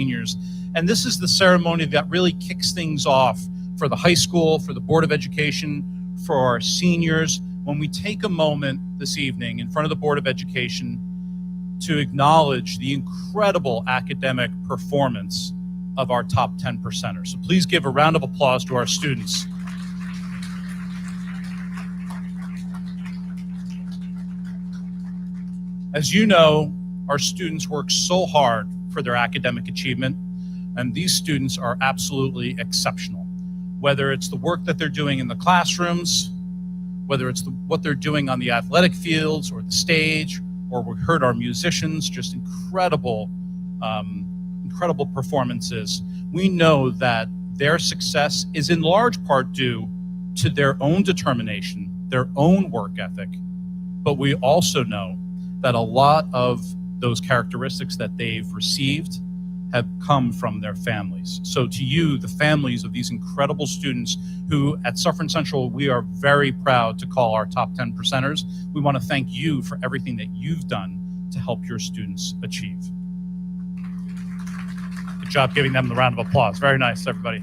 seniors. And this is the ceremony that really kicks things off for the high school, for the Board of Education, for our seniors, when we take a moment this evening in front of the Board of Education to acknowledge the incredible academic performance of our top 10 percenters. So please give a round of applause to our students. As you know, our students work so hard for their academic achievement, and these students are absolutely exceptional. Whether it's the work that they're doing in the classrooms, whether it's what they're doing on the athletic fields or the stage, or we heard our musicians, just incredible performances. We know that their success is in large part due to their own determination, their own work ethic, but we also know that a lot of those characteristics that they've received have come from their families. So to you, the families of these incredible students who at Suffern Central, we are very proud to call our top 10 percenters, we want to thank you for everything that you've done to help your students achieve. Good job giving them the round of applause. Very nice, everybody.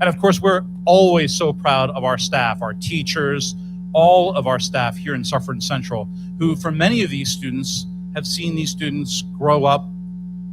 And of course, we're always so proud of our staff, our teachers, all of our staff here in Suffern Central, who for many of these students have seen these students grow up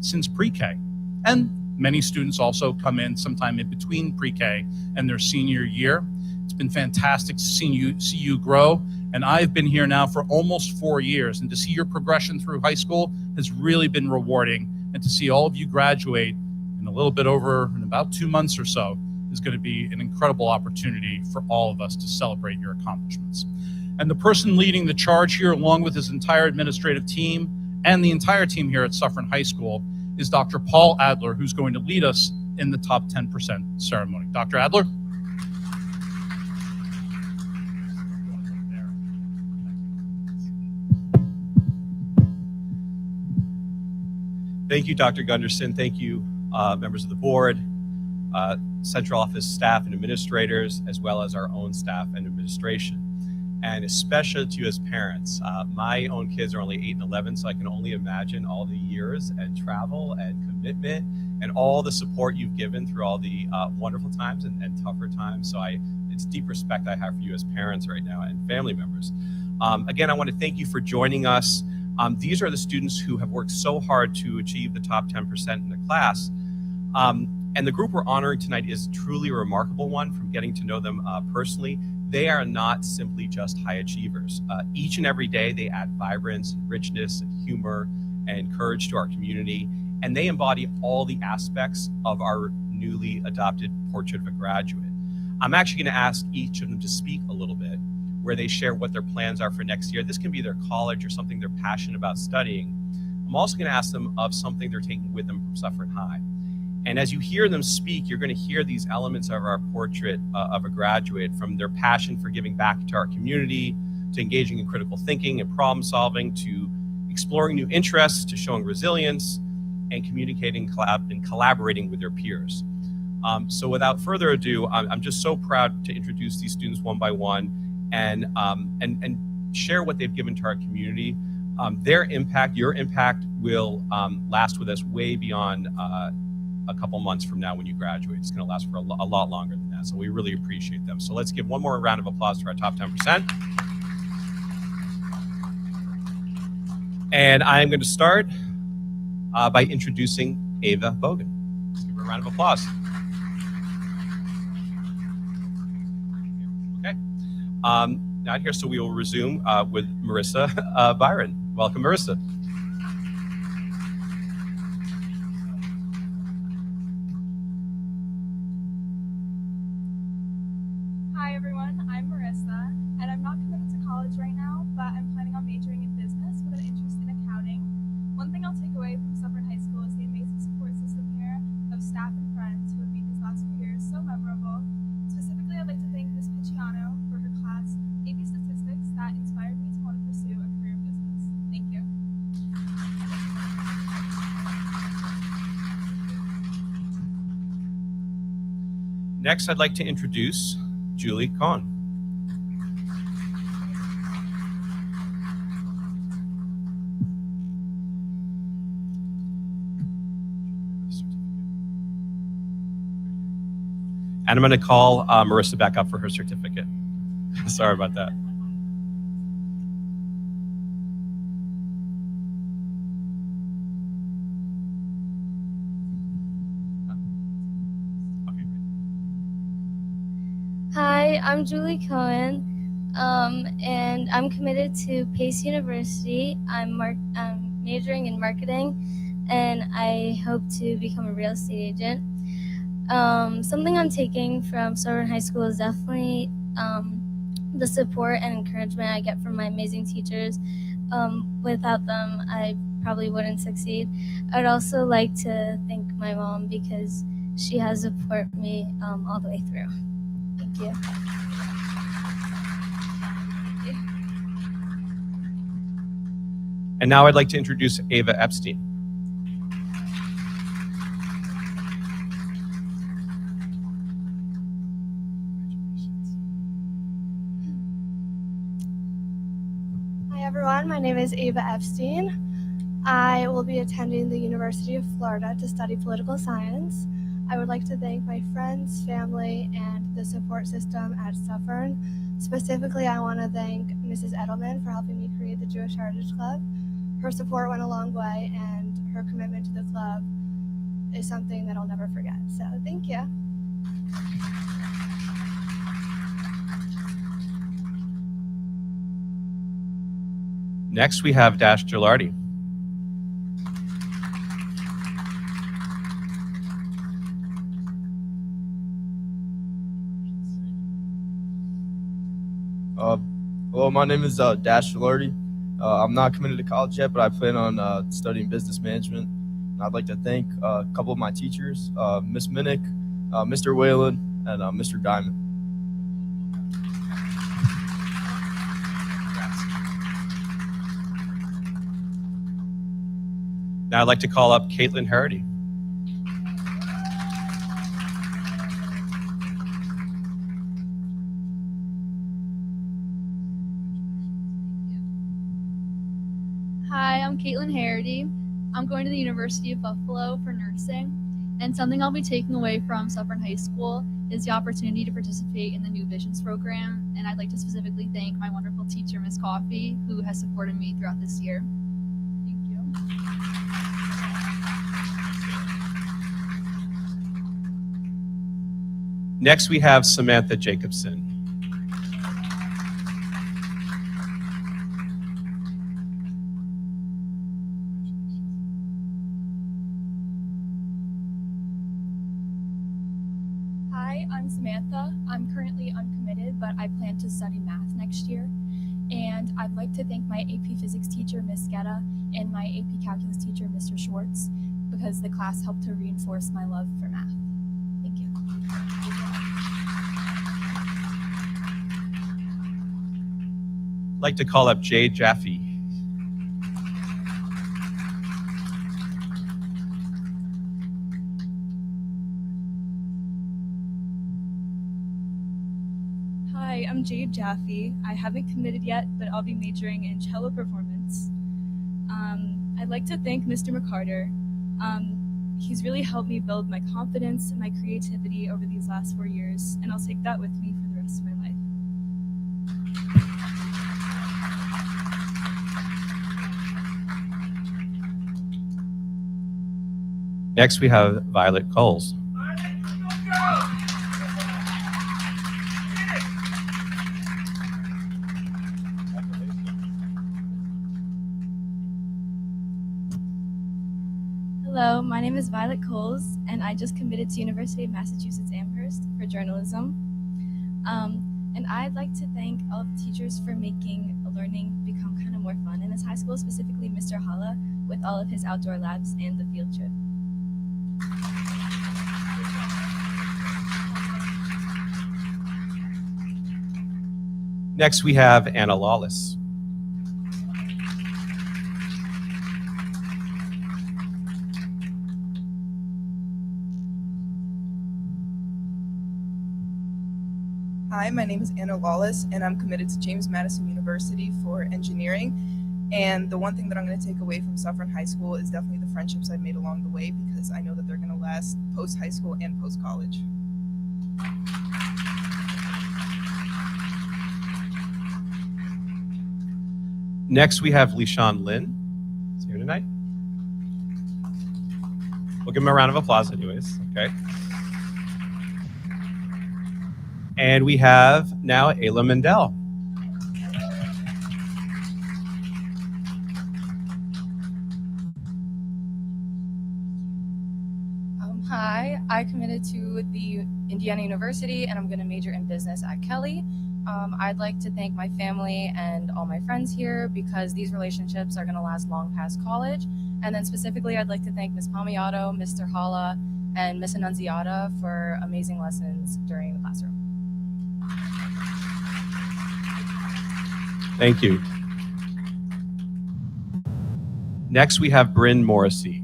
since pre-K. And many students also come in sometime in between pre-K and their senior year. It's been fantastic to see you grow. And I've been here now for almost 4 years, and to see your progression through high school has really been rewarding. And to see all of you graduate in a little bit over, in about 2 months or so, is going to be an incredible opportunity for all of us to celebrate your accomplishments. And the person leading the charge here, along with his entire administrative team and the entire team here at Suffern High School, is Dr. Paul Adler, who's going to lead us in the top 10% ceremony. Dr. Adler? Thank you, Dr. Gunderson. Thank you, members of the board, central office staff and administrators, as well as our own staff and administration. And especially to you as parents. My own kids are only 8 and 11, so I can only imagine all the years and travel and commitment and all the support you've given through all the wonderful times and tougher times. So it's deep respect I have for you as parents right now and family members. Again, I want to thank you for joining us. These are the students who have worked so hard to achieve the top 10% in the class. And the group we're honoring tonight is truly a remarkable one. From getting to know them personally, they are not simply just high achievers. Each and every day they add vibrance, and richness, and humor, and courage to our community, and they embody all the aspects of our newly adopted Portrait of a Graduate. I'm actually going to ask each of them to speak a little bit, where they share what their plans are for next year. This can be their college or something they're passionate about studying. I'm also going to ask them of something they're taking with them from Suffern High. And as you hear them speak, you're going to hear these elements of our Portrait of a Graduate, from their passion for giving back to our community, to engaging in critical thinking and problem solving, to exploring new interests, to showing resilience, and communicating and collaborating with their peers. So without further ado, I'm just so proud to introduce these students one by one and share what they've given to our community. Their impact, your impact, will last with us way beyond a couple months from now when you graduate. It's going to last for a lot longer than that. So we really appreciate them. So let's give one more round of applause to our top 10%. And I'm going to start by introducing Ava Bogan. Let's give her a round of applause. Okay. Now here, so we will resume with Marissa Byron. Welcome, Marissa. Hi everyone, I'm Marissa, and I'm not committed to college right now, but I'm planning on majoring in business with an interest in accounting. One thing I'll take away from Suffern High School is the amazing support system here of staff and friends who have made these last few years so memorable. Specifically, I'd like to thank Ms. Picciano for her class, AP Statistics, that inspired me to want to pursue a career in business. Thank you. Next, I'd like to introduce Julie Kahn. And I'm going to call Marissa back up for her certificate. Sorry about that. Hi, I'm Julie Cohen, and I'm committed to Pace University. I'm majoring in marketing, and I hope to become a real estate agent. Something I'm taking from Suffern High School is definitely the support and encouragement I get from my amazing teachers. Without them, I probably wouldn't succeed. I'd also like to thank my mom because she has supported me all the way through. Thank you. And now I'd like to introduce Ava Epstein. Hi everyone, my name is Ava Epstein. I will be attending the University of Florida to study political science. I would like to thank my friends, family, and the support system at Suffern. Specifically, I want to thank Mrs. Edelman for helping me create the Jewish Heritage Club. Her support went a long way, and her commitment to the club is something that I'll never forget. So thank you. Next, we have Dash Gilardi. Hello, my name is Dash Gilardi. I'm not committed to college yet, but I plan on studying business management. And I'd like to thank a couple of my teachers, Miss Minnick, Mr. Whalen, and Mr. Diamond. Now I'd like to call up Caitlin Harity. Hi, I'm Caitlin Harity. I'm going to the University of Buffalo for nursing, and something I'll be taking away from Suffern High School is the opportunity to participate in the New Visions program, and I'd like to specifically thank my wonderful teacher, Miss Coffey, who has supported me throughout this year. Thank you. Next, we have Samantha Jacobson. Hi, I'm Samantha. I'm currently uncommitted, but I plan to study math next year. And I'd like to thank my AP Physics teacher, Miss Guetta, and my AP Calculus teacher, Mr. Schwartz, because the class helped to reinforce my love for math. Thank you. I'd like to call up Jay Jaffe. Hi, I'm Jade Jaffe. I haven't committed yet, but I'll be majoring in cello performance. I'd like to thank Mr. McCarter. He's really helped me build my confidence and my creativity over these last 4 years, and I'll take that with me for the rest of my life. Next, we have Violet Coles. Hello, my name is Violet Coles, and I just committed to University of Massachusetts Amherst for journalism. And I'd like to thank all of the teachers for making learning become kind of more fun in this high school, specifically Mr. Halla with all of his outdoor labs and the field trip. Next, we have Anna Lawless. Hi, my name is Anna Lawless, and I'm committed to James Madison University for engineering. And the one thing that I'm going to take away from Suffern High School is definitely the friendships I've made along the way, because I know that they're going to last post-high school and post-college. Next, we have Lishan Lin. He's here tonight. We'll give him a round of applause anyways, okay? And we have now Ayla Mendel. Hi, I committed to the Indiana University and I'm going to major in business at Kelly. I'd like to thank my family and all my friends here because these relationships are going to last long past college. And then specifically, I'd like to thank Ms. Palmiato, Mr. Hala, and Ms. Annunziata for amazing lessons during the classroom. Thank you. Next, we have Bryn Morrissey.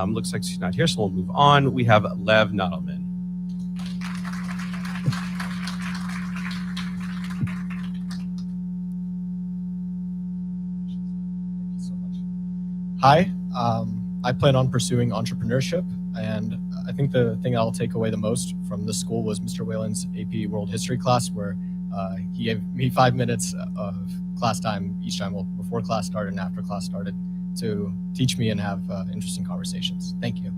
Looks like she's not here, so we'll move on. We have Lev Nodelman. Hi, I plan on pursuing entrepreneurship, and I think the thing I'll take away the most from this school was Mr. Whalen's AP World History class, where he gave me 5 minutes of class time each time, well, before class started and after class started, to teach me and have interesting conversations. Thank you.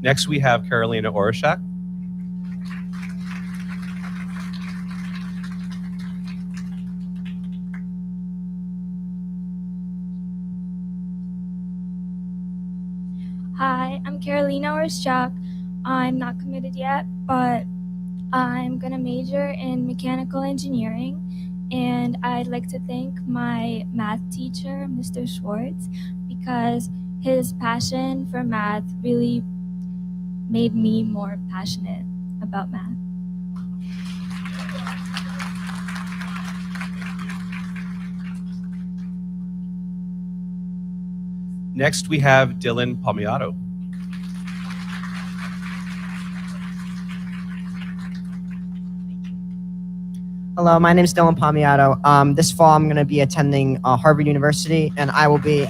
Next, we have Carolina Orishak. Hi, I'm Carolina Orszak. I'm not committed yet, but I'm going to major in mechanical engineering, and I'd like to thank my math teacher, Mr. Schwartz, because his passion for math really made me more passionate about math. Next, we have Dylan Palmiato. Hello, my name is Dylan Palmiato. This fall, I'm going to be attending Harvard University, and I will be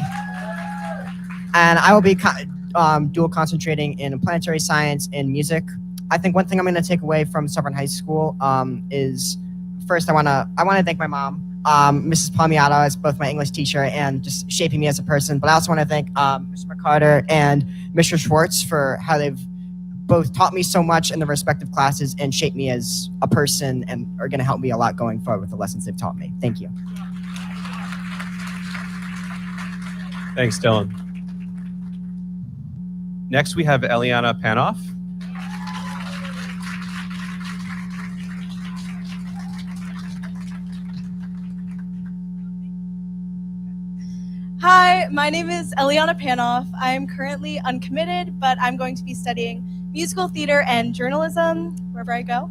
dual concentrating in planetary science and music. I think one thing I'm going to take away from Suffern High School is first I want to thank my mom, Mrs. Palmiato, as both my English teacher and just shaping me as a person. But I also want to thank Mr. McCarter and Mr. Schwartz for how they've both taught me so much in the respective classes and shaped me as a person and are going to help me a lot going forward with the lessons they've taught me. Thank you. Thanks, Dylan. Next, we have Eliana Panoff. Hi, my name is Eliana Panoff. I'm currently uncommitted, but I'm going to be studying musical theater and journalism wherever I go.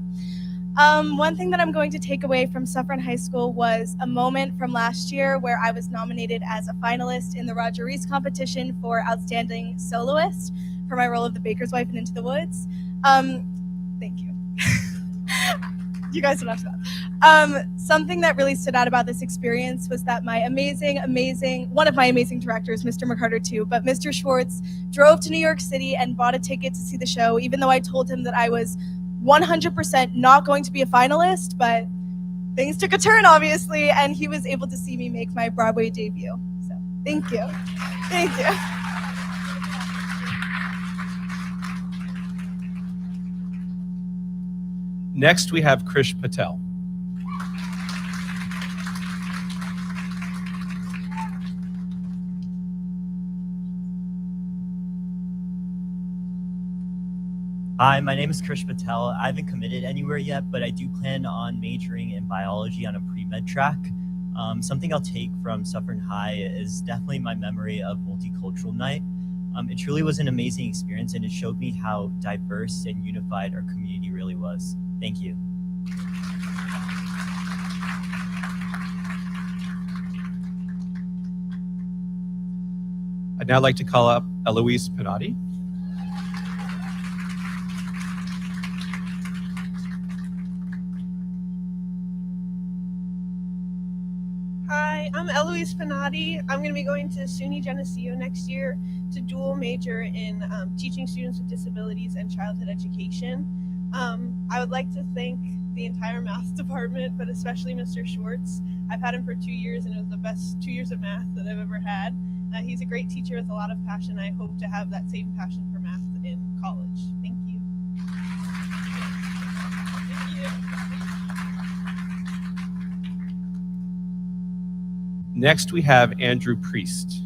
One thing that I'm going to take away from Suffern High School was a moment from last year where I was nominated as a finalist in the Roger Rees competition for Outstanding Soloist for my role of the Baker's Wife in Into the Woods. Thank you. You guys don't have to. Something that really stood out about this experience was that my one of my amazing directors, Mr. McCarter too, but Mr. Schwartz drove to New York City and bought a ticket to see the show, even though I told him that I was 100% not going to be a finalist, but things took a turn, obviously, and he was able to see me make my Broadway debut. So, thank you. Thank you. Next, we have Krish Patel. Hi, my name is Krish Patel. I haven't committed anywhere yet, but I do plan on majoring in biology on a pre-med track. Something I'll take from Suffern High is definitely my memory of Multicultural Night. It truly was an amazing experience, and it showed me how diverse and unified our community really was. Thank you. I'd now like to call up Eloise Pinotti. Hi, I'm Eloise Panati. I'm going to be going to SUNY Geneseo next year to dual major in teaching students with disabilities and childhood education. I would like to thank the entire math department, but especially Mr. Schwartz. I've had him for 2 years and it was the best 2 years of math that I've ever had. He's a great teacher with a lot of passion. I hope to have that same passion for math in college. Thank you. Thank you. Next, we have Andrew Priest.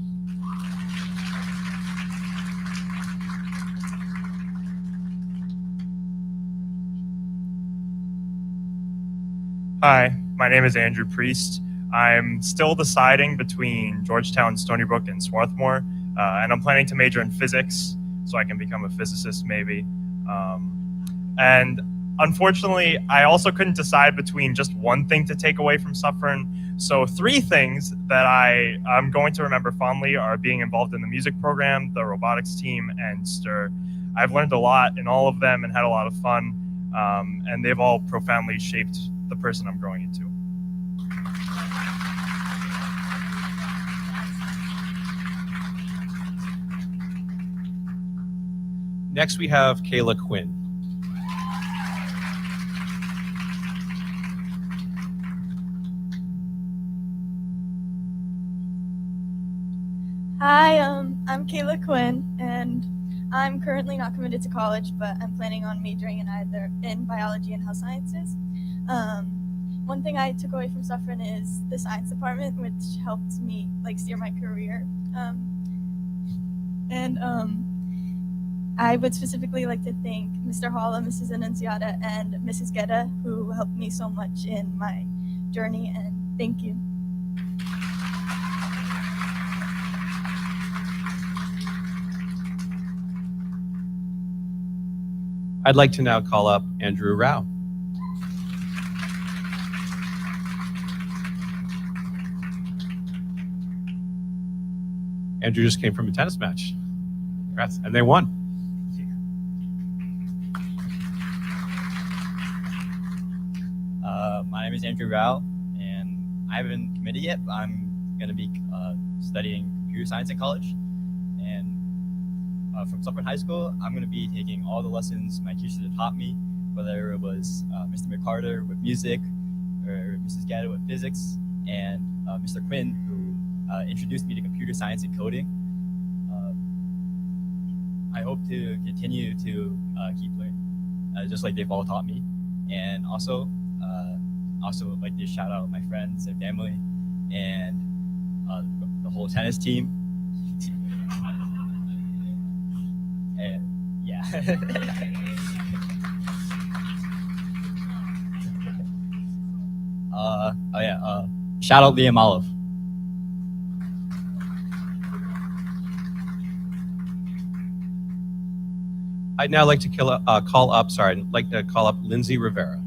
Hi, my name is Andrew Priest. I'm still deciding between Georgetown, Stony Brook, and Swarthmore, and I'm planning to major in physics so I can become a physicist maybe. And unfortunately, I also couldn't decide between just one thing to take away from Suffern. So 3 things that I'm going to remember fondly are being involved in the music program, the robotics team, and STIR. I've learned a lot in all of them and had a lot of fun, and they've all profoundly shaped the person I'm growing into. Next, we have Kayla Quinn. Hi, I'm Kayla Quinn, and I'm currently not committed to college, but I'm planning on majoring in biology and health sciences. One thing I took away from Suffern is the science department, which helped me steer my career. I would specifically like to thank Mr. Halla, Mrs. Annunziata, and Mrs. Guetta, who helped me so much in my journey, and thank you. I'd like to now call up Andrew Rao. Andrew just came from a tennis match. Congrats. And they won. My name is Andrew Rao, and I haven't committed yet, but I'm going to be studying computer science in college. And from Suffern High School, I'm going to be taking all the lessons my teachers have taught me, whether it was Mr. McCarter with music, or Mrs. Gatta with physics, and Mr. Quinn, who introduced me to computer science and coding. I hope to continue to keep learning, just like they've all taught me. And also would like to shout out my friends and family and the whole tennis team. And yeah. Shout out Liam Olive. I'd now like to call up Lindsay Rivera.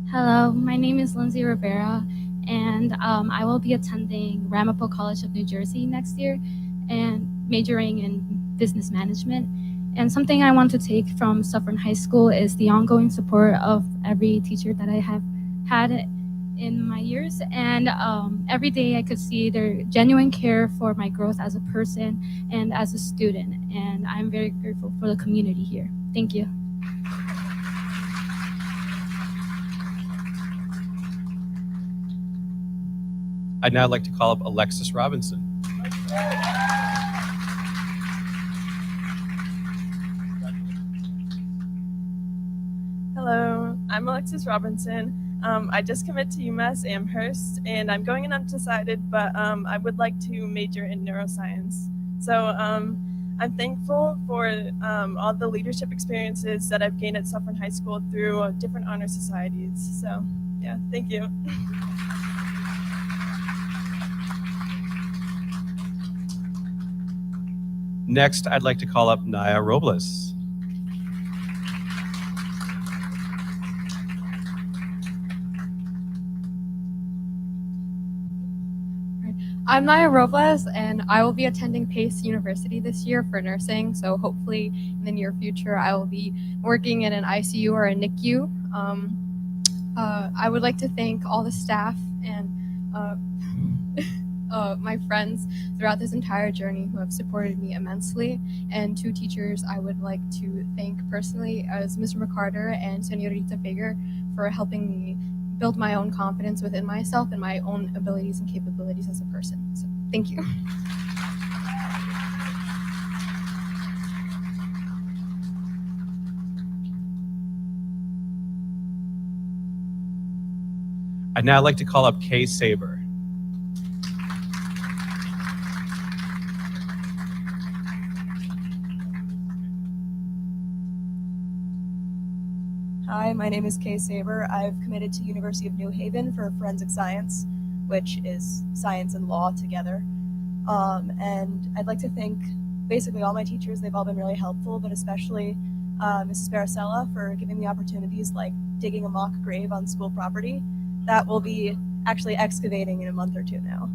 Hello, my name is Lindsay Rivera, and I will be attending Ramapo College of New Jersey next year and majoring in business management. And something I want to take from Suffern High School is the ongoing support of every teacher that I have had in my years. And every day I could see their genuine care for my growth as a person and as a student. And I'm very grateful for the community here. Thank you. I'd now like to call up Alexis Robinson. Hello, I'm Alexis Robinson. I just committed to UMass Amherst, and I'm going in undecided, but I would like to major in neuroscience. So I'm thankful for all the leadership experiences that I've gained at Suffern High School through different honor societies. So yeah, thank you. Next, I'd like to call up Naya Robles. I'm Naya Robles, and I will be attending Pace University this year for nursing. So hopefully in the near future, I will be working in an ICU or a NICU. I would like to thank all the staff and my friends throughout this entire journey who have supported me immensely. And two teachers I would like to thank personally as Mr. McCarter and Senorita Figger for helping me build my own confidence within myself and my own abilities and capabilities as a person. So thank you. I'd now like to call up Kay Saber. Hi, my name is Kay Saber. I've committed to University of New Haven for forensic science, which is science and law together. And I'd like to thank basically all my teachers. They've all been really helpful, but especially Mrs. Baracella for giving me opportunities like digging a mock grave on school property. That will be actually excavating in a month or two now.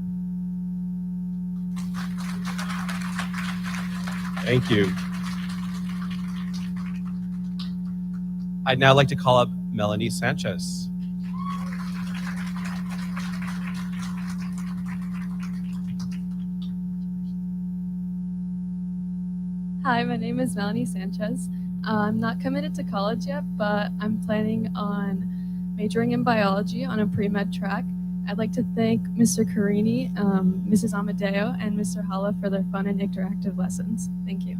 Thank you. I'd now like to call up Melanie Sanchez. Hi, my name is Melanie Sanchez. I'm not committed to college yet, but I'm planning on majoring in biology on a pre-med track. I'd like to thank Mr. Carini, Mrs. Amadeo, and Mr. Hala for their fun and interactive lessons. Thank you.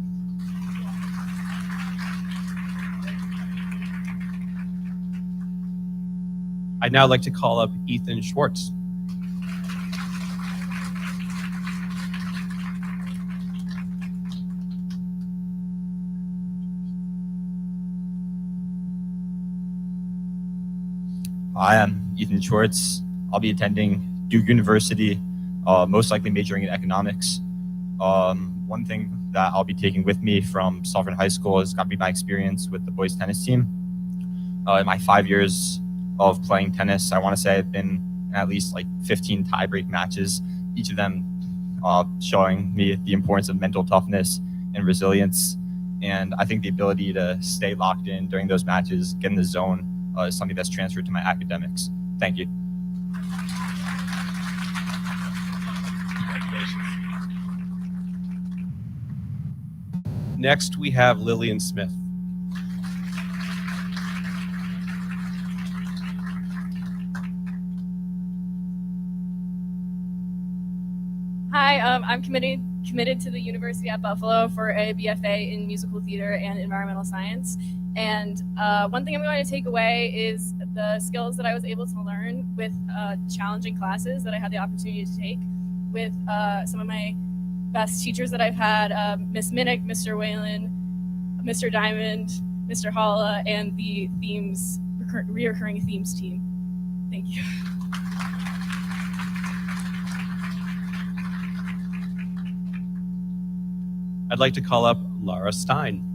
I'd now like to call up Ethan Schwartz. Hi, I'm Ethan Schwartz. I'll be attending Duke University, most likely majoring in economics. One thing that I'll be taking with me from Suffern High School is got to be my experience with the boys tennis team. In my 5 years of playing tennis, I want to say I've been in at least like 15 tiebreak matches, each of them showing me the importance of mental toughness and resilience. And I think the ability to stay locked in during those matches, get in the zone, is something that's transferred to my academics. Thank you. Next, we have Lillian Smith. Hi, I'm committed to the University at Buffalo for a BFA in musical theater and environmental science. And one thing I'm going to take away is the skills that I was able to learn with challenging classes that I had the opportunity to take with some of my best teachers that I've had, Miss Minnick, Mr. Whalen, Mr. Diamond, Mr. Holla, and the reoccurring themes team. Thank you. I'd like to call up Lara Stein.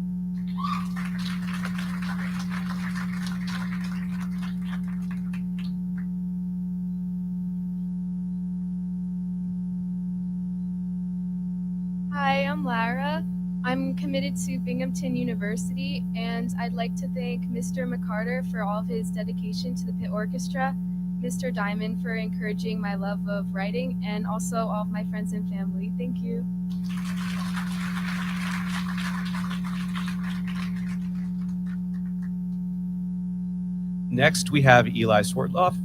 Hi, I'm Lara. I'm committed to Binghamton University, and I'd like to thank Mr. McCarter for all of his dedication to the pit orchestra, Mr. Diamond for encouraging my love of writing, and also all of my friends and family. Thank you. Next, we have Eli Swartloff.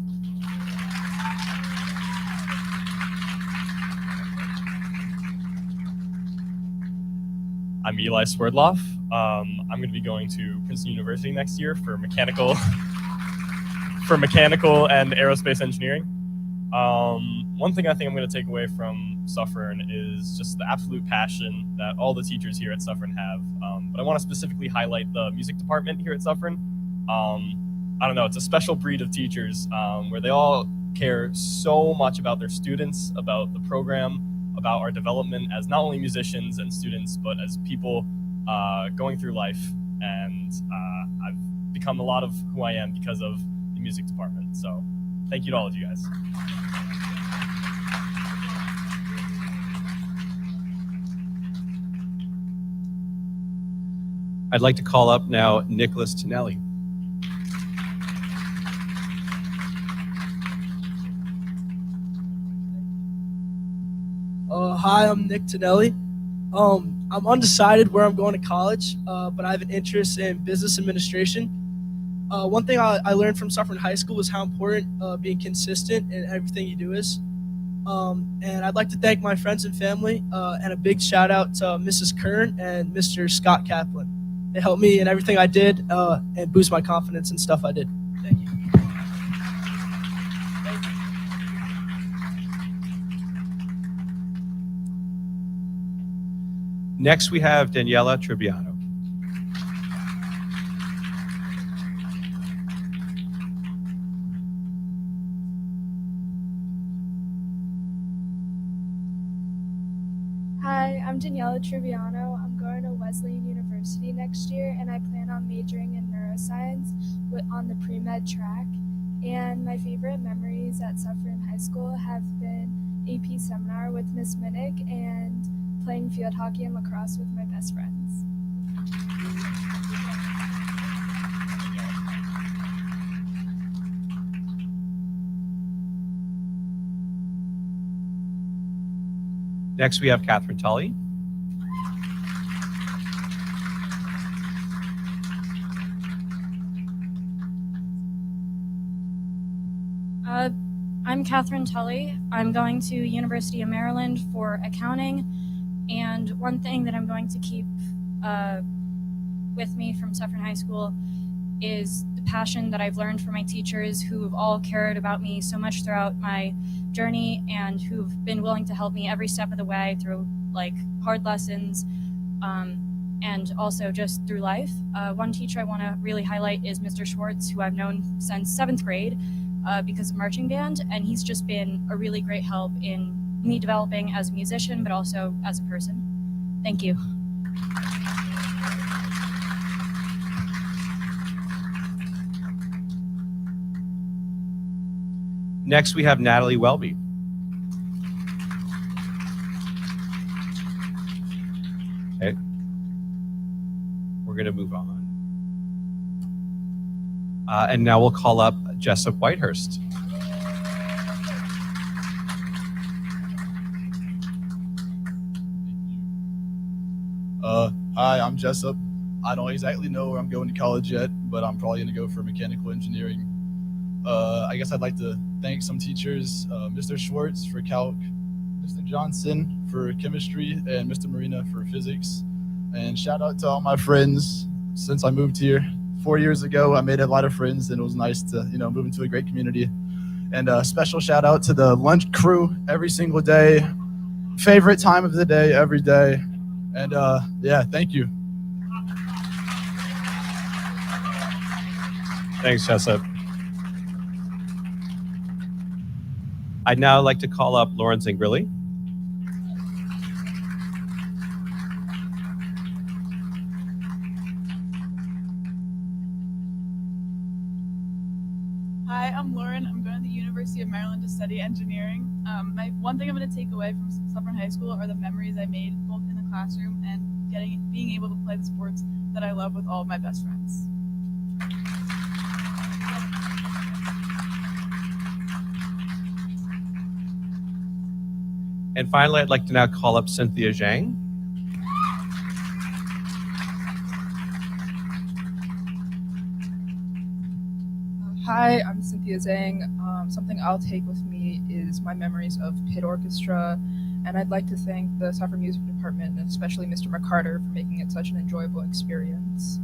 I'm Eli Swerdloff. I'm going to be going to Princeton University next year for mechanical and aerospace engineering. One thing I think I'm going to take away from Suffern is just the absolute passion that all the teachers here at Suffern have. But I want to specifically highlight the music department here at Suffern. I don't know, it's a special breed of teachers where they all care so much about their students, about the program, about our development as not only musicians and students, but as people going through life. And I've become a lot of who I am because of the music department. So thank you to all of you guys. I'd like to call up now Nicholas Tonelli. Hi, I'm Nick Tonelli. I'm undecided where I'm going to college, but I have an interest in business administration. One thing I learned from Suffern High School is how important being consistent in everything you do is. And I'd like to thank my friends and family, and a big shout out to Mrs. Kern and Mr. Scott Kaplan. They helped me in everything I did and boost my confidence in stuff I did. Thank you. Next, we have Daniela Tribbiano. Hi, I'm Daniela Tribbiano. I'm going to Wesleyan University next year, and I plan on majoring in neuroscience on the pre-med track. And my favorite memories at Suffern High School have been AP seminar with Miss Minnick and playing field hockey and lacrosse with my best friends. Next, we have Catherine Tully. I'm Catherine Tully. I'm going to University of Maryland for accounting, and one thing that I'm going to keep with me from Suffern High School is the passion that I've learned from my teachers who have all cared about me so much throughout my journey and who've been willing to help me every step of the way through like hard lessons and also just through life. One teacher I want to really highlight is Mr. Schwartz, who I've known since 7th grade because of marching band, and he's just been a really great help in me developing as a musician but also as a person. Thank you. Next, we have Natalie Welby. Okay. We're going to move on. And now we'll call up Jessup Whitehurst. Hi, I'm Jessup. I don't exactly know where I'm going to college yet, but I'm probably going to go for mechanical engineering. I guess I'd like to thank some teachers, Mr. Schwartz for calc, Mr. Johnson for chemistry, and Mr. Marina for physics. And shout out to all my friends since I moved here 4 years ago. I made a lot of friends, and it was nice to move into a great community. And a special shout out to the lunch crew every single day. Favorite time of the day every day. And yeah, thank you. Thanks, Jessup. I'd now like to call up Lauren Zingrilli. Hi, I'm Lauren. I'm going to the University of Maryland to study engineering. One thing I'm going to take away from Suffern High School are the memories I made both in the classroom and being able to play the sports that I love with all of my best friends. And finally, I'd like to now call up Cynthia Zhang. Hi, I'm Cynthia Zhang. Something I'll take with me is my memories of pit orchestra, and I'd like to thank the Suffern Music Department, and especially Mr. McCarter, for making it such an enjoyable experience.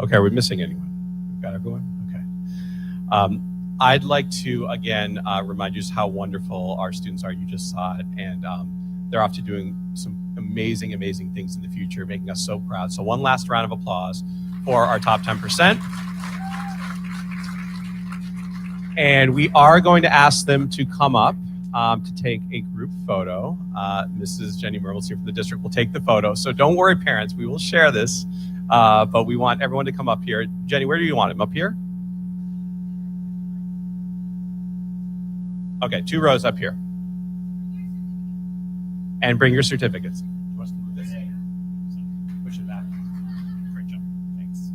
Okay, are we missing anyone? We've got everyone? Okay. I'd like to, again, remind you just how wonderful our students are. You just saw it, and they're off to doing some amazing, amazing things in the future, making us so proud. So one last round of applause for our top 10%. And we are going to ask them to come up to take a group photo. Mrs. Jenny Mervils here from the district will take the photo. So don't worry, parents, we will share this. But we want everyone to come up here. Jenny, where do you want him? Up here? Okay, 2 rows up here. And bring your certificates. You want us to move this? Push it back. Great job. Thanks.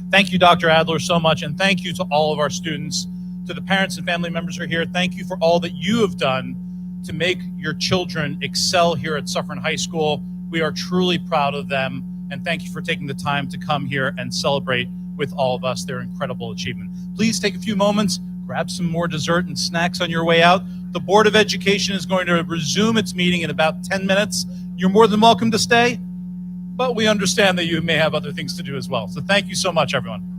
Thank you, Dr. Adler, so much, and thank you to all of our students, to the parents and family members who are here. Thank you for all that you have done to make your children excel here at Suffern High School. We are truly proud of them, and thank you for taking the time to come here and celebrate with all of us their incredible achievement. Please take a few moments, grab some more dessert and snacks on your way out. The Board of Education is going to resume its meeting in about 10 minutes. You're more than welcome to stay, but we understand that you may have other things to do as well. So thank you so much, everyone.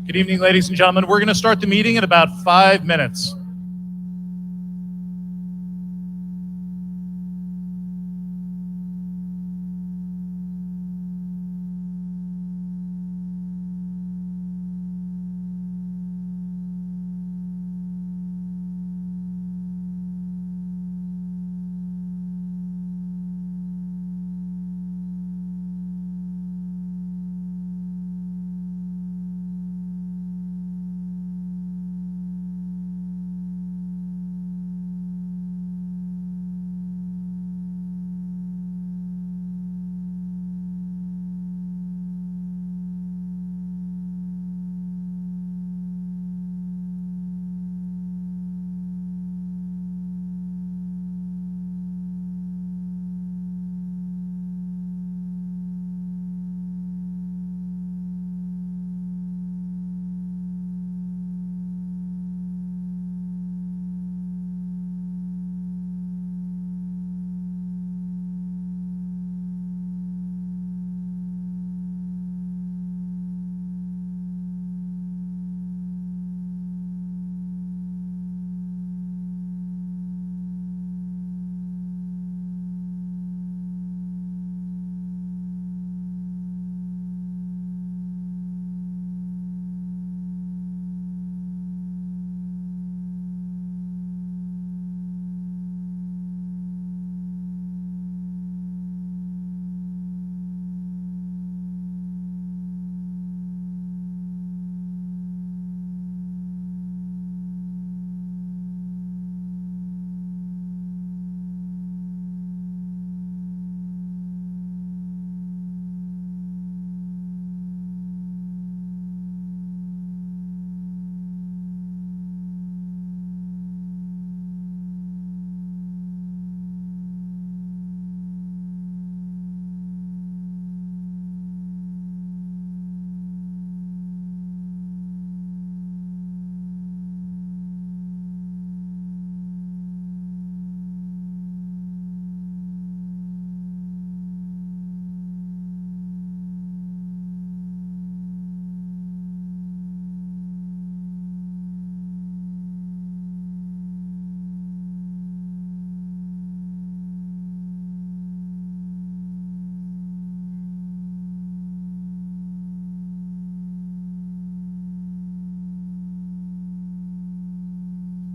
Good evening, ladies and gentlemen. We're going to start the meeting in about 5 minutes.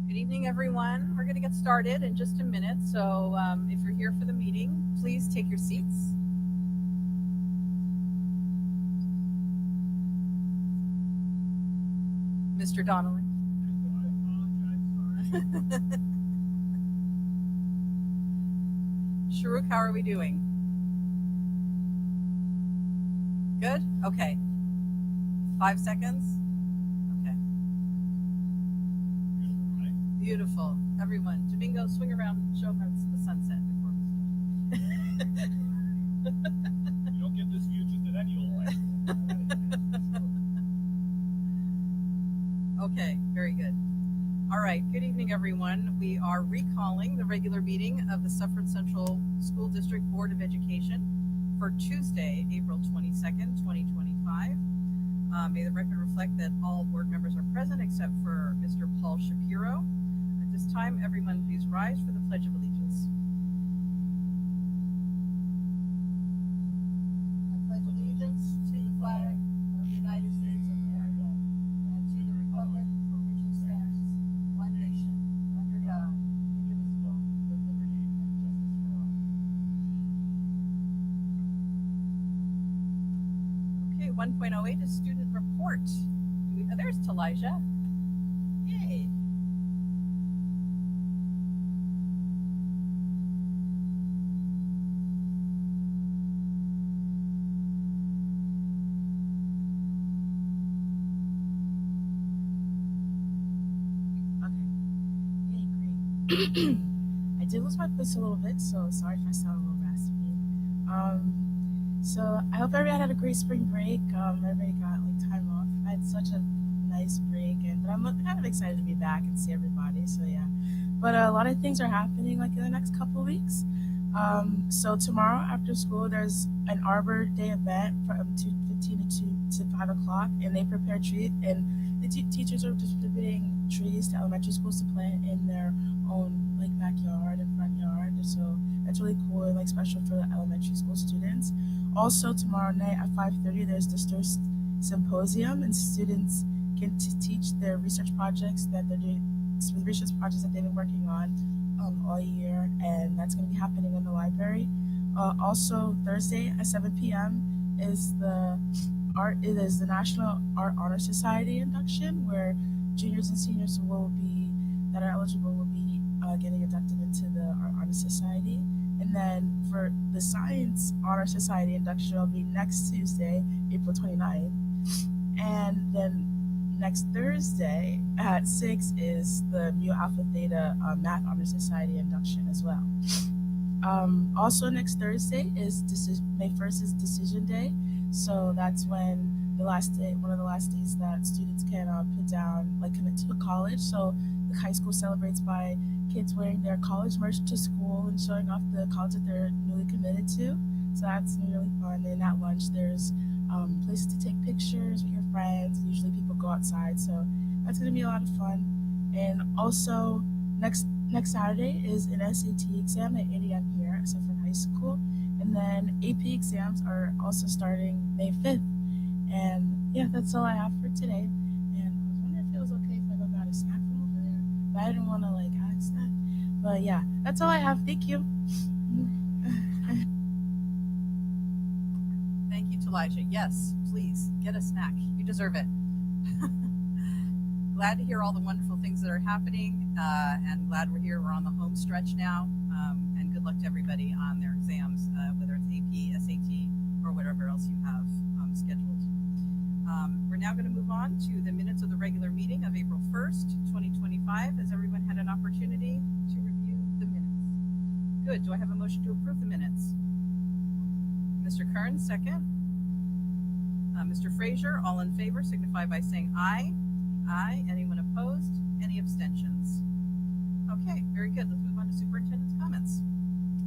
Good evening, everyone. We're going to get started in just a minute. So if you're here for the meeting, please take your seats. Mr. Donnelly. Sharuk, how are we doing? Good? Okay. 5 seconds? Okay. Beautiful. Everyone. Domingo, swing around and show us the sunset before we start. You don't get this view just at any old high school. Okay, very good. All right, good evening, everyone. We are recalling the regular meeting of the Suffern Central School District Board of Education for Tuesday, April 22nd, 2025. May the record reflect that all board members are present except for Mr. Paul Shapiro. At this time, everyone please rise for the Pledge of Allegiance. I pledge allegiance to the flag of the United States of America and to the republic for which it stands, one nation, under God, indivisible, with liberty and justice for all. Okay, 1.08 is student report. There's Talijah. Yay. I did lose my voice a little bit, so sorry if I sound a little raspy. So I hope everyone had a great spring break. Everybody got like time off. I had such a nice break, but I'm kind of excited to be back and see everybody. So yeah, but a lot of things are happening like in the next couple of weeks. So tomorrow after school, there's an Arbor Day event from 2:15 to to 5 o'clock, and they prepare trees, and the teachers are distributing trees to elementary schools to plant in their own like backyard and front yard. So that's really cool and like special for the elementary school students. Also tomorrow night at 5:30, there's the STIR symposium, and students can teach their research projects that they're doing, research projects that they've been working on all year, and that's going to be happening in the library. Also Thursday at 7 p.m. is the National Art Honor Society induction, where juniors and seniors that are eligible will be getting inducted into the Art Honor Society. And then for the Science Honor Society induction will be next Tuesday, April 29th. And then next Thursday at 6 is the Mu Alpha Theta Math Honor Society induction as well. Also next Thursday is May 1st is Decision Day. So that's when one of the last days that students can put down, like commit to a college. So the high school celebrates by kids wearing their college merch to school and showing off the college that they're newly committed to. So that's really fun. And at lunch, there's places to take pictures with your friends. Usually people go outside, so that's gonna be a lot of fun. And also next Saturday is an SAT exam at 8 a.m. here at Suffern High School. And then AP exams are also starting May 5th. And yeah, that's all I have for today. And I was wondering if it was okay if I go grab a snack from over there, but I didn't want to like ask that. But yeah, that's all I have. Thank you. Thank you, Talijah. Yes, please get a snack. You deserve it. Glad to hear all the wonderful things that are happening, and glad we're here. We're on the home stretch now, and good luck to everybody on their exams, whether it's AP, SAT, or whatever else you have scheduled. We're now going to move on to the minutes of the regular meeting of April 1st, 2025. Has everyone had an opportunity to review the minutes? Good. Do I have a motion to approve the minutes? Mr. Kern, second. Mr. Frazier, all in favor, signify by saying aye. Aye. Anyone opposed? Any abstentions? Okay, very good. Let's move on to superintendent's comments.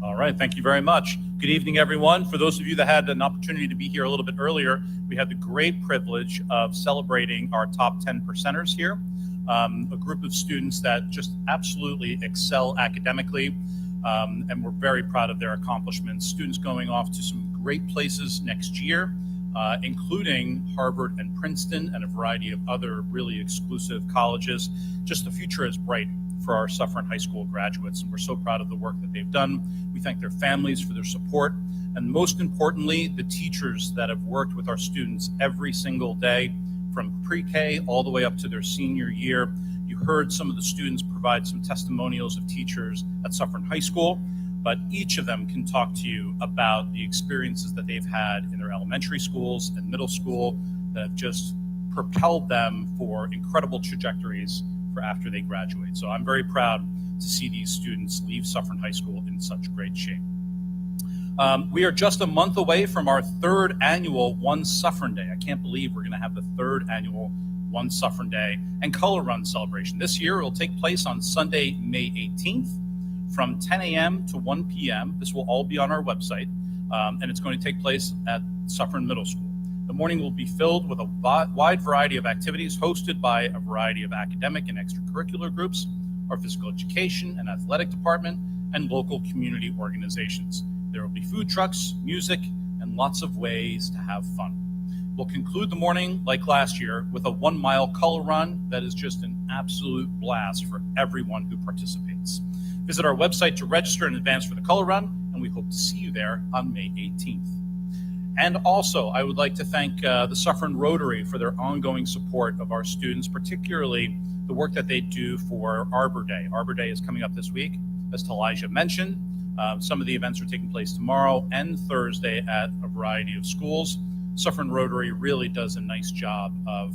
All right, thank you very much. Good evening, everyone. For those of you that had an opportunity to be here a little bit earlier, we had the great privilege of celebrating our top 10 percenters here, a group of students that just absolutely excel academically, and we're very proud of their accomplishments. Students going off to some great places next year, including Harvard and Princeton and a variety of other really exclusive colleges. Just the future is bright for our Suffern High School graduates, and we're so proud of the work that they've done. We thank their families for their support, and most importantly, the teachers that have worked with our students every single day, from pre-K all the way up to their senior year. You heard some of the students provide some testimonials of teachers at Suffern High School, but each of them can talk to you about the experiences that they've had in their elementary schools and middle school that have just propelled them for incredible trajectories for after they graduate. So I'm very proud to see these students leave Suffern High School in such great shape. We are just a month away from our third annual One Suffern Day. I can't believe we're going to have the third annual One Suffern Day and Color Run celebration. This year it will take place on Sunday, May 18th from 10 a.m. to 1 p.m. This will all be on our website, and it's going to take place at Suffern Middle School. The morning will be filled with a wide variety of activities hosted by a variety of academic and extracurricular groups, our physical education and athletic department, and local community organizations. There will be food trucks, music, and lots of ways to have fun. We'll conclude the morning, like last year, with a 1-mile color run that is just an absolute blast for everyone who participates. Visit our website to register in advance for the color run, and we hope to see you there on May 18th. And also, I would like to thank the Suffern Rotary for their ongoing support of our students, particularly the work that they do for Arbor Day. Arbor Day is coming up this week, as Talijah mentioned. Some of the events are taking place tomorrow and Thursday at a variety of schools. Suffern Rotary really does a nice job of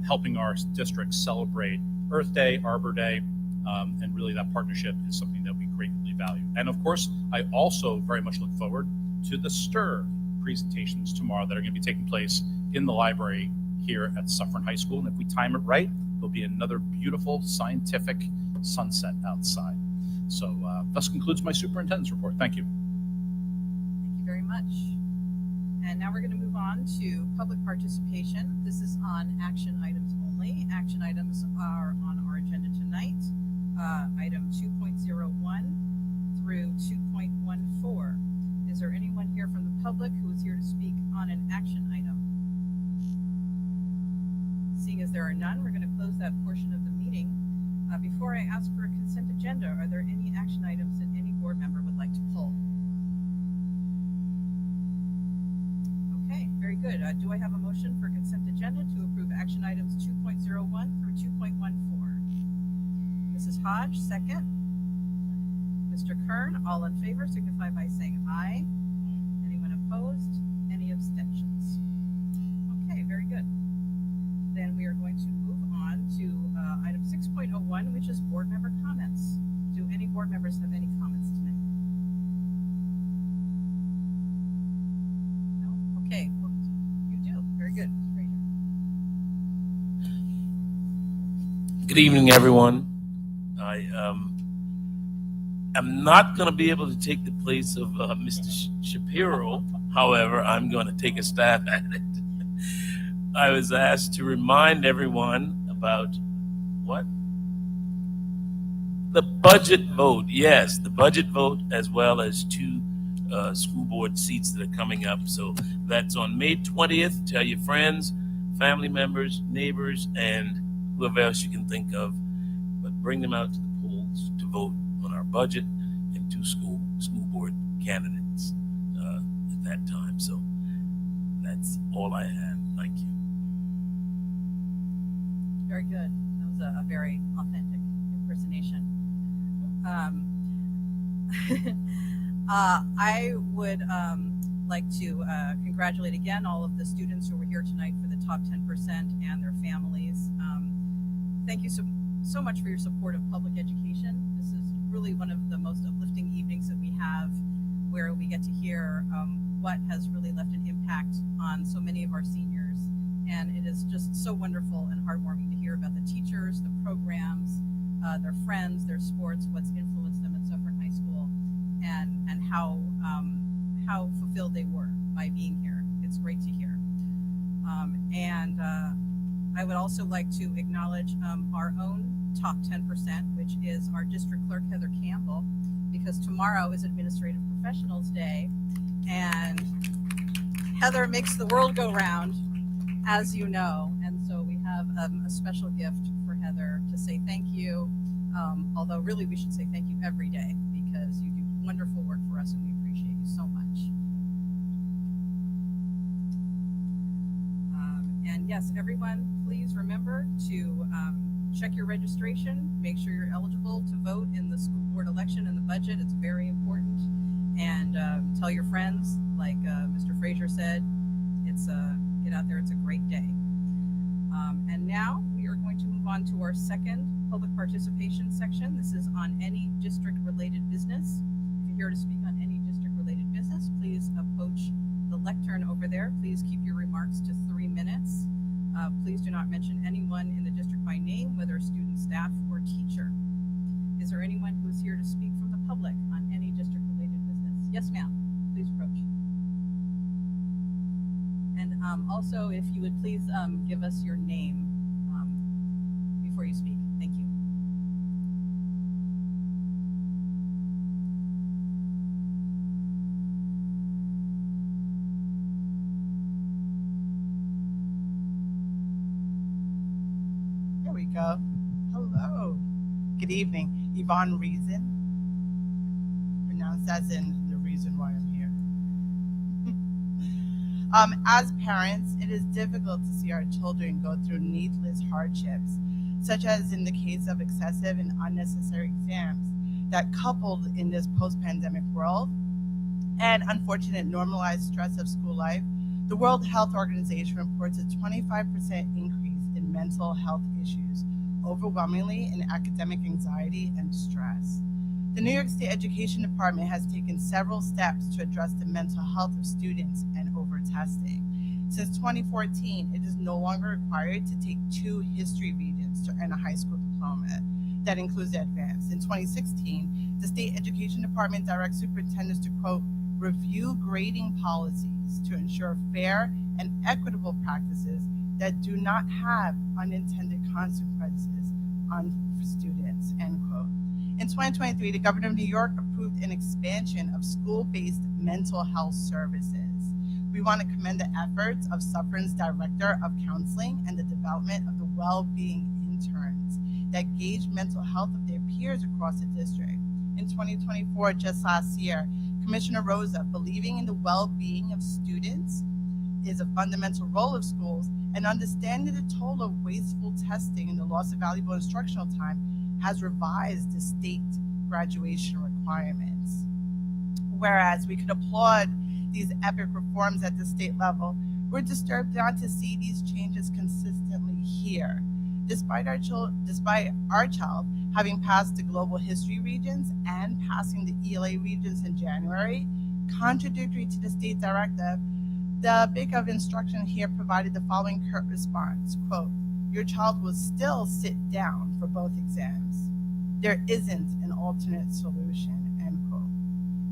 helping our district celebrate Earth Day, Arbor Day, and really that partnership is something that we greatly value. And of course, I also very much look forward to the STIR presentations tomorrow that are going to be taking place in the library here at Suffern High School. And if we time it right, there'll be another beautiful scientific sunset outside. So thus concludes my superintendent's report. Thank you. Thank you very much. And now we're going to move on to public participation. This is on action items only. Action items are on our agenda tonight. Item 2.01 through 2.14. Is there anyone here from the public who is here to speak on an action item? Seeing as there are none, we're going to close that portion of the meeting. Before I ask for a consent agenda, are there any action items that any board member would like to pull? Okay, very good. Do I have a motion for consent agenda to approve action items 2.01 through 2.14? Mrs. Hodge, second. Mr. Kern, all in favor signify by saying aye. Anyone opposed? Any abstentions? Okay, very good. Then we are going to move on to item 6.01, which is board member comments. Do any board members have any comments tonight? No? Okay, well, you do. Very good. Good evening, everyone. I am not going to be able to take the place of Mr. Shapiro. However, I'm going to take a stab at it. I was asked to remind everyone about what? The budget vote. Yes, the budget vote, as well as 2 school board seats that are coming up. So that's on May 20th. Tell your friends, family members, neighbors, and whoever else you can think of. But bring them out to the polls to vote on our budget and 2 school board candidates at that time. So that's all I have. Thank you. Very good. That was a very authentic impersonation. I would like to congratulate again all of the students who were here tonight for the top 10% and their families. Thank you so much for your support of public education. This is really one of the most uplifting evenings that we have, where we get to hear what has really left an impact on so many of our seniors. And it is just so wonderful and heartwarming to hear about the teachers, the programs, their friends, their sports, what's influenced them at Suffern High School, and how fulfilled they were by being here. It's great to hear. And I would also like to acknowledge our own top 10%, which is our district clerk, Heather Campbell, because tomorrow is Administrative Professionals Day, and Heather makes the world go round, as you know, and so we have a special gift for Heather to say thank you, although really we should say thank you every day, because you do wonderful work for us and we appreciate you so much. And yes, everyone, please remember to check your registration, make sure you're eligible to vote in the school board election and the budget. It's very important. And tell your friends, like Mr. Frazier said, it's get out there, it's a great day. And now we are going to move on to our second public participation section. This is on any district-related business. If you're here to speak on any district-related business, please approach the lectern over there. Please keep your remarks to 3 minutes. Please do not mention anyone in the district by name, whether student, staff, or teacher. Is there anyone who is here to speak from the public on any district-related business? Yes, ma'am. Please approach. And also, if you would please give us your name before you speak. Thank you. There we go. Hello. Good evening. Yvonne Reason, pronounced as in the reason why I'm here. As parents, it is difficult to see our children go through needless hardships, such as in the case of excessive and unnecessary exams that, coupled in this post-pandemic world and unfortunate normalized stress of school life, the World Health Organization reports a 25% increase in mental health issues, overwhelmingly in academic anxiety and stress. The New York State Education Department has taken several steps to address the mental health of students and over-testing. Since 2014, it is no longer required to take 2 history regions to earn a high school diploma. That includes the advanced. In 2016, the State Education Department directs superintendents to, quote, review grading policies policies to ensure fair and equitable practices that do not have unintended consequences on students, end quote. In 2023, the governor of New York approved an expansion of school-based mental health services. We want to commend the efforts of Suffern's Director of Counseling and the development of the well-being interns that gauge mental health of their peers across the district. In 2024, just last year, Commissioner Rosa, believing in the well-being of students is a fundamental role of schools, and understanding the toll of wasteful testing and the loss of valuable instructional time, has revised the state graduation requirements. Whereas we could applaud these epic reforms at the state level, we're disturbed not to see these changes consistently here. Despite our child having passed the global history regions and passing the ELA regions in January, contradictory to the state directive, the BIC of instruction here provided the following curt response, quote, "Your child will still sit down for both exams. There isn't an alternate solution," end quote.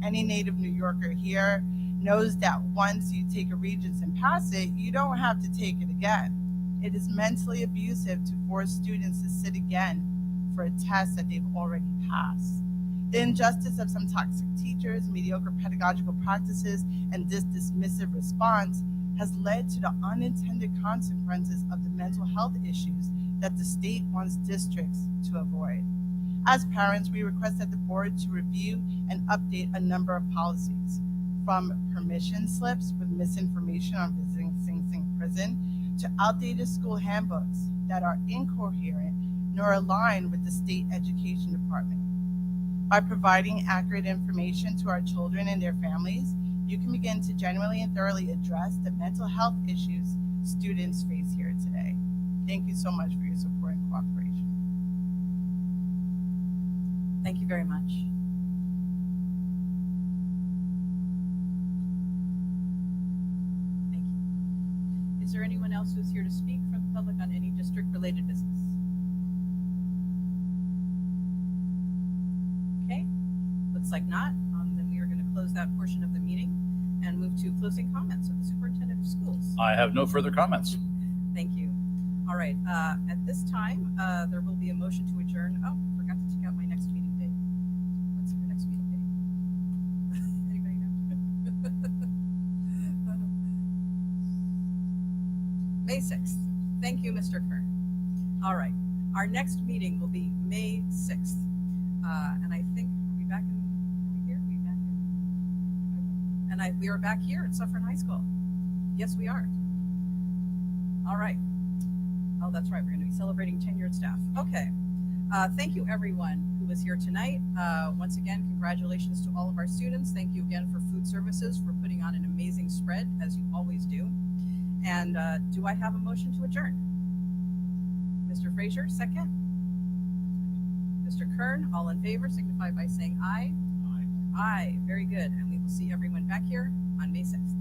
Any native New Yorker here knows that once you take a Regents and pass it, you don't have to take it again. It is mentally abusive to force students to sit again for a test that they've already passed. The injustice of some toxic teachers, mediocre pedagogical practices, and this dismissive response has led to the unintended consequences of the mental health issues that the state wants districts to avoid. As parents, we request that the board to review and update a number of policies, from permission slips with misinformation on visiting Sing Sing prison to outdated school handbooks that are incoherent nor aligned with the state education department. By providing accurate information to our children and their families, you can begin to genuinely and thoroughly address the mental health issues students face here today. Thank you so much for your support and cooperation. Thank you very much. Thank you. Is there anyone else who's here to speak from the public on any district-related business? Okay, looks like not. Then we are going to close that portion of the meeting and move to closing comments of the superintendent of schools. I have no further comments. Thank you. All right, at this time, there will be a motion to adjourn. Oh, forgot to take out my next meeting date. What's your next meeting date? Anybody know? May 6th. Thank you, Mr. Kern. All right, our next meeting will be May 6th. And I think, are we back we are back here at Suffern High School. Yes, we are. All right. Oh, that's right. We're going to be celebrating tenured staff. Okay. Thank you, everyone who was here tonight. Once again, congratulations to all of our students. Thank you again for food services for putting on an amazing spread, as you always do. And do I have a motion to adjourn? Mr. Frazier, second. Mr. Kern, all in favor, signify by saying aye. Aye. Aye. Very good. And we will see everyone back here on May 6th.